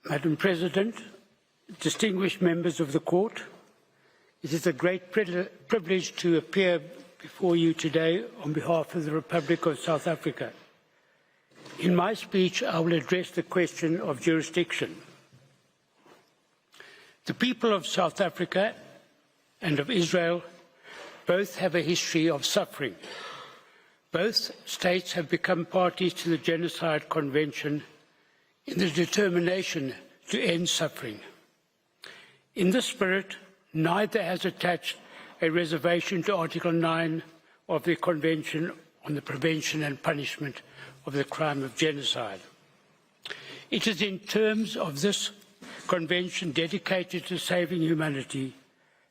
Madam President, distinguished members of the Court, it is a great privilege to appear before you today on behalf of the Republic of South Africa. In my speech, I will address the question of jurisdiction. The people of South Africa and of Israel both have a history of suffering. Both states have become parties to the Genocide Convention in the determination to end suffering. In this spirit, neither has attached a reservation to Article 9 of the Convention on the Prevention and Punishment of the Crime of Genocide. It is in terms of this convention dedicated to saving humanity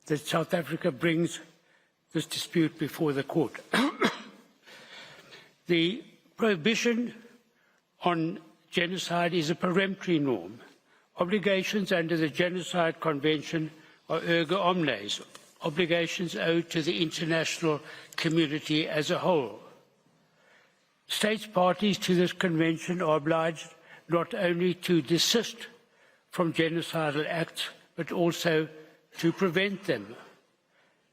that South Africa brings this dispute before the court. The prohibition on genocide is a peremptory norm. Obligations under the Genocide Convention are erga omnes, obligations owed to the international community as a whole. States parties to this convention are obliged not only to desist from genocidal acts, but also to prevent them.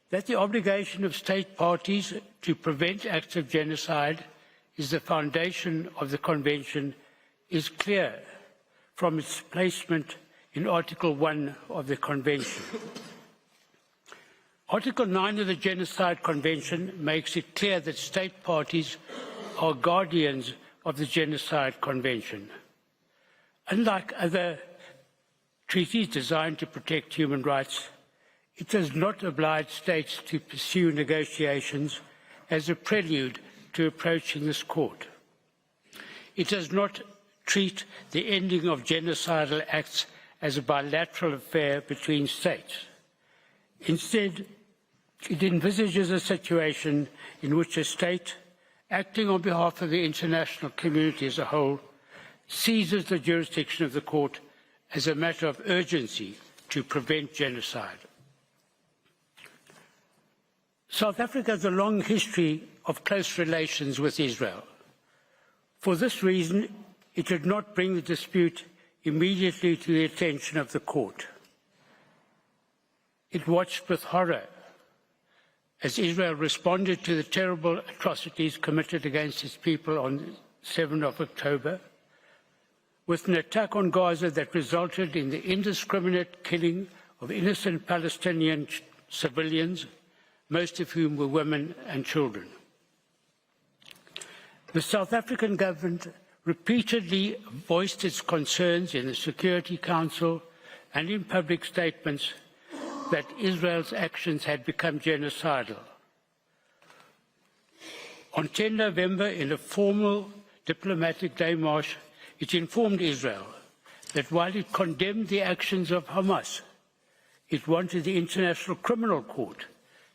That the obligation of state parties to prevent acts of genocide is the foundation of the Convention is clear from its placement in Article 1 of the Convention. Article 9 of the Genocide Convention makes it clear that state parties are guardians of the Genocide Convention. Unlike other treaties designed to protect human rights, it does not oblige states to pursue negotiations as a prelude to approaching this court. It does not treat the ending of genocidal acts as a bilateral affair between states. Instead, it envisages a situation in which a state, acting on behalf of the international community as a whole, seizes the jurisdiction of the court as a matter of urgency to prevent genocide. South Africa has a long history of close relations with Israel. For this reason, it did not bring the dispute immediately to the attention of the court. It watched with horror as Israel responded to the terrible atrocities committed against its people on 7 October, with an attack on Gaza that resulted in the indiscriminate killing of innocent Palestinian civilians, most of whom were women and children. The South African government repeatedly voiced its concerns in the Security Council and in public statements that Israel's actions had become genocidal. On 10 November, in a formal diplomatic démarche, it informed Israel that while it condemned the actions of Hamas, it wanted the International Criminal Court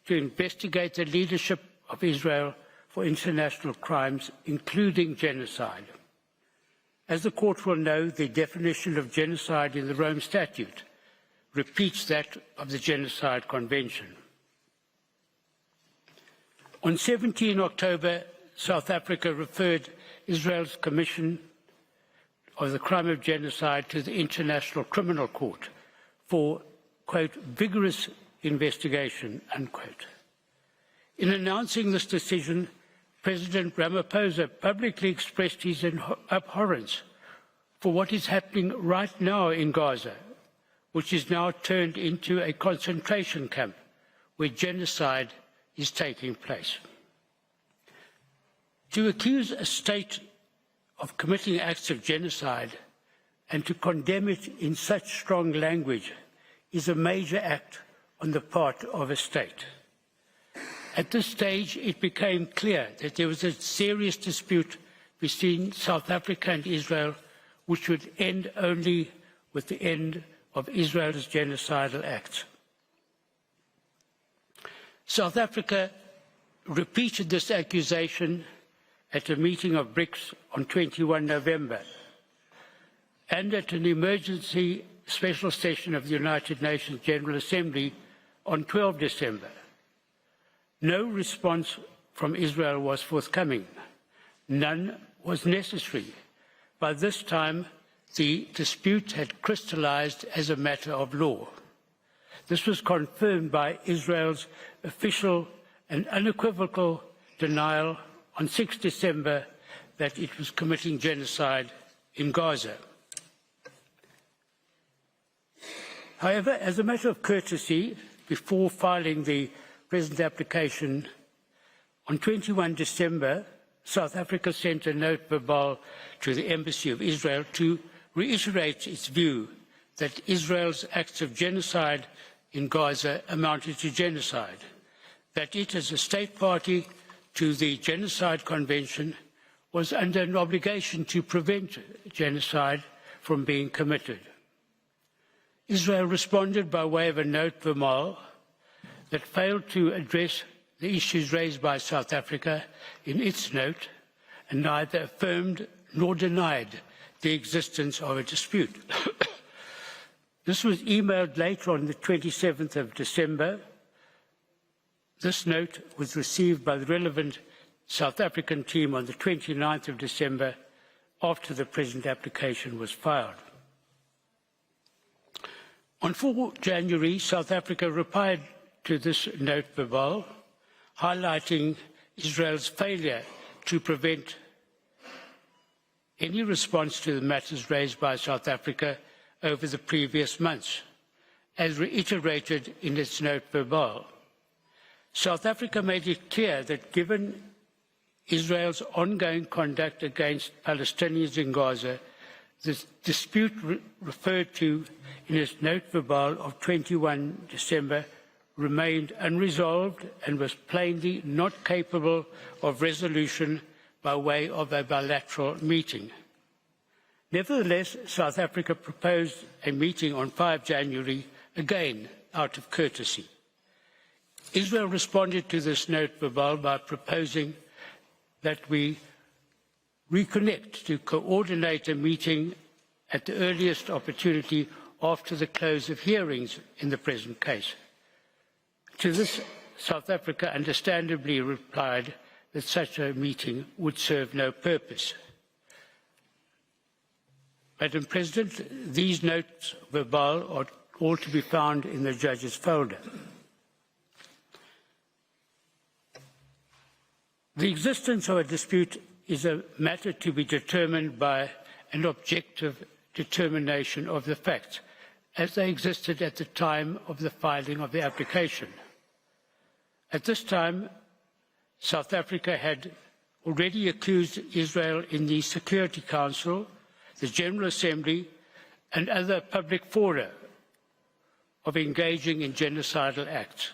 to investigate the leadership of Israel for international crimes, including genocide. As the court will know, the definition of genocide in the Rome Statute repeats that of the Genocide Convention. On 17 October, South Africa referred Israel's commission of the crime of genocide to the International Criminal Court for, quote, vigorous investigation, unquote. In announcing this decision, President Ramaphosa publicly expressed his abhorrence for what is happening right now in Gaza, which is now turned into a concentration camp where genocide is taking place. To accuse a state of committing acts of genocide and to condemn it in such strong language is a major act on the part of a state. At this stage, it became clear that there was a serious dispute between South Africa and Israel, which would end only with the end of Israel's genocidal acts. South Africa repeated this accusation at a meeting of BRICS on 21 November and at an emergency special session of the United Nations General Assembly on 12 December. No response from Israel was forthcoming. None was necessary. By this time, the dispute had crystallized as a matter of law. This was confirmed by Israel's official and unequivocal denial on 6 December that it was committing genocide in Gaza. However, as a matter of courtesy, before filing the present application, on 21 December, South Africa sent a note verbal to the Embassy of Israel to reiterate its view that Israel's acts of genocide in Gaza amounted to genocide, that it, as a state party to the Genocide Convention, was under an obligation to prevent genocide from being committed. Israel responded by way of a note verbal that failed to address the issues raised by South Africa in its note, and neither affirmed nor denied the existence of a dispute. This was emailed later on the 27th of December. This note was received by the relevant South African team on the 29th of December after the present application was filed. On 4 January, South Africa replied to this note verbal, highlighting Israel's failure to prevent any response to the matters raised by South Africa over the previous months, as reiterated in its note verbal. South Africa made it clear that given Israel's ongoing conduct against Palestinians in Gaza, the dispute referred to in its note verbal of 21 December remained unresolved and was plainly not capable of resolution by way of a bilateral meeting. Nevertheless, South Africa proposed a meeting on 5 January, again out of courtesy. Israel responded to this note verbal by proposing that we reconnect to coordinate a meeting at the earliest opportunity after the close of hearings in the present case. To this, South Africa understandably replied that such a meeting would serve no purpose. Madam President, these notes verbal are all to be found in the judge's folder. The existence of a dispute is a matter to be determined by an objective determination of the facts as they existed at the time of the filing of the application. At this time, South Africa had already accused Israel in the Security Council, the General Assembly, and other public fora of engaging in genocidal acts.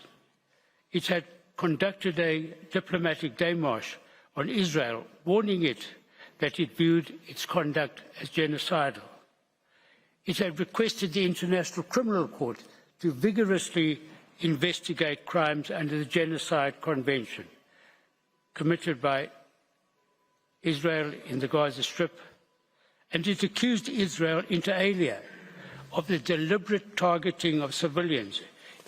It had conducted a diplomatic démarche on Israel, warning it that it viewed its conduct as genocidal. It had requested the International Criminal Court to vigorously investigate crimes under the Genocide Convention committed by Israel in the Gaza Strip, and it accused Israel inter alia of the deliberate targeting of civilians,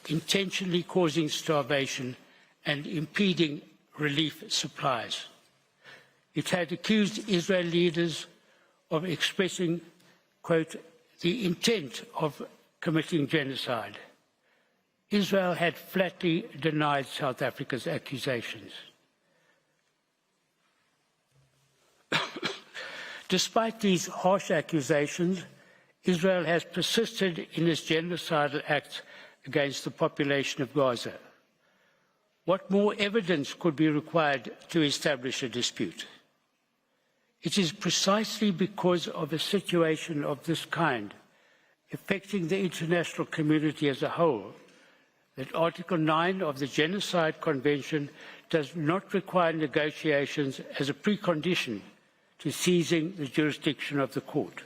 intentionally causing starvation and impeding relief supplies. It had accused Israeli leaders of expressing, quote, the intent of committing genocide. Israel had flatly denied South Africa's accusations. Despite these harsh accusations, Israel has persisted in its genocidal acts against the population of Gaza. What more evidence could be required to establish a dispute? It is precisely because of a situation of this kind, affecting the international community as a whole, that Article 9 of the Genocide Convention does not require negotiations as a precondition to seizing the jurisdiction of the court.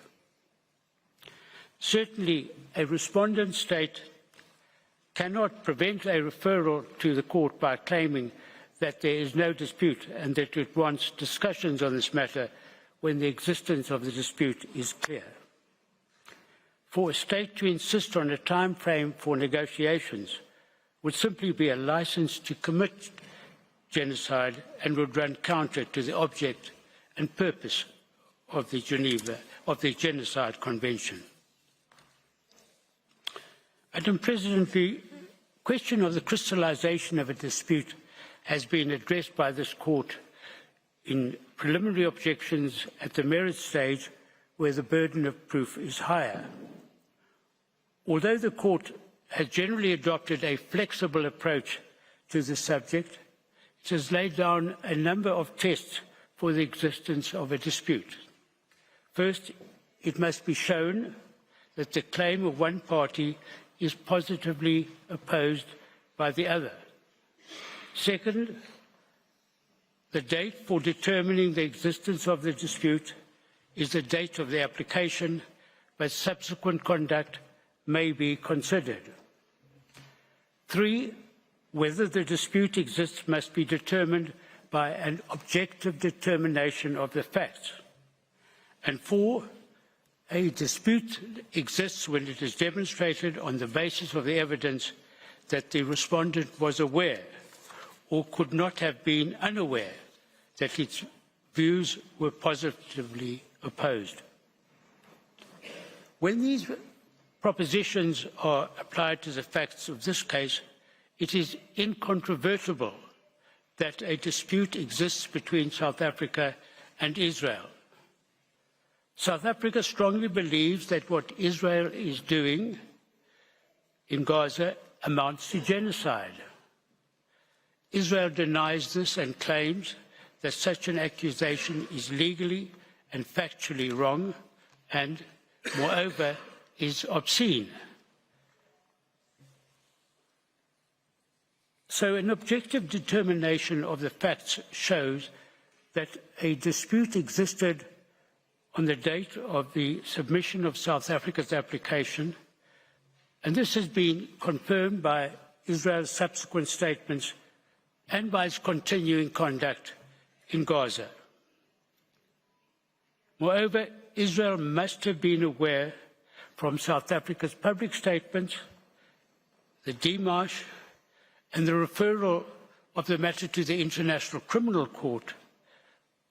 Certainly, a respondent state cannot prevent a referral to the court by claiming that there is no dispute and that it wants discussions on this matter when the existence of the dispute is clear. For a state to insist on a time frame for negotiations would simply be a license to commit genocide and would run counter to the object and purpose of the of the Genocide Convention. Madam President, the question of the crystallization of a dispute has been addressed by this Court in preliminary objections at the merits stage, where the burden of proof is higher. Although the Court has generally adopted a flexible approach to the subject, it has laid down a number of tests for the existence of a dispute. First, it must be shown that the claim of one party is positively opposed by the other. Second, the date for determining the existence of the dispute is the date of the application, but subsequent conduct may be considered. 3, whether the dispute exists must be determined by an objective determination of the facts. And 4, a dispute exists when it is demonstrated on the basis of the evidence that the respondent was aware or could not have been unaware that its views were positively opposed. When these propositions are applied to the facts of this case, it is incontrovertible that a dispute exists between South Africa and Israel. South Africa strongly believes that what Israel is doing in Gaza amounts to genocide. Israel denies this and claims that such an accusation is legally and factually wrong and, moreover, is obscene. So an objective determination of the facts shows that a dispute existed on the date of the submission of South Africa's application, and this has been confirmed by Israel's subsequent statements and by its continuing conduct in Gaza. Moreover, Israel must have been aware from South Africa's public statements, the démarche, and the referral of the matter to the International Criminal Court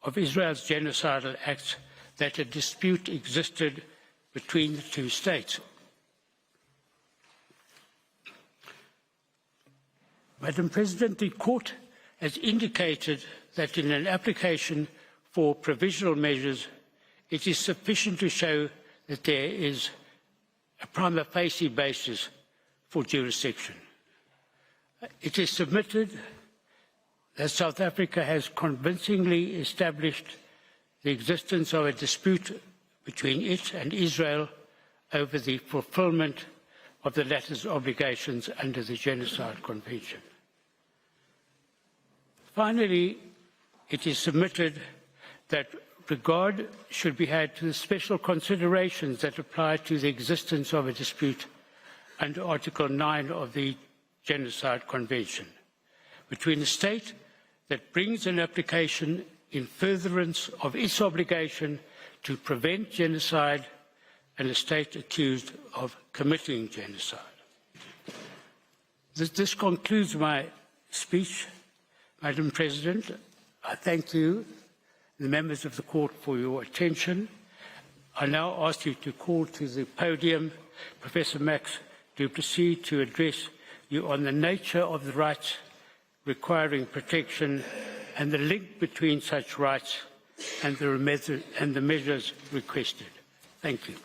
of Israel's genocidal acts that a dispute existed between the two states. Madam President, the Court has indicated that in an application for provisional measures, it is sufficient to show that there is a prima facie basis for jurisdiction. It is submitted that South Africa has convincingly established the existence of a dispute between it and Israel over the fulfillment of the latter's obligations under the Genocide Convention. Finally, it is submitted that regard should be had to the special considerations that apply to the existence of a dispute under Article 9 of the Genocide Convention between a state that brings an application in furtherance of its obligation to prevent genocide and a state accused of committing genocide. This concludes my speech, Madam President. I thank you, the members of the Court, for your attention. I now ask you to call to the podium Professor Max du Plessis to address you on the nature of the rights requiring protection and the link between such rights and the measures requested. Thank you.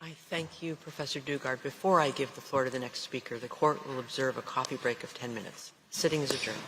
I thank you, Professor Dugard. Before I give the floor to the next speaker, the Court will observe a coffee break of 10 minutes. Sitting is adjourned.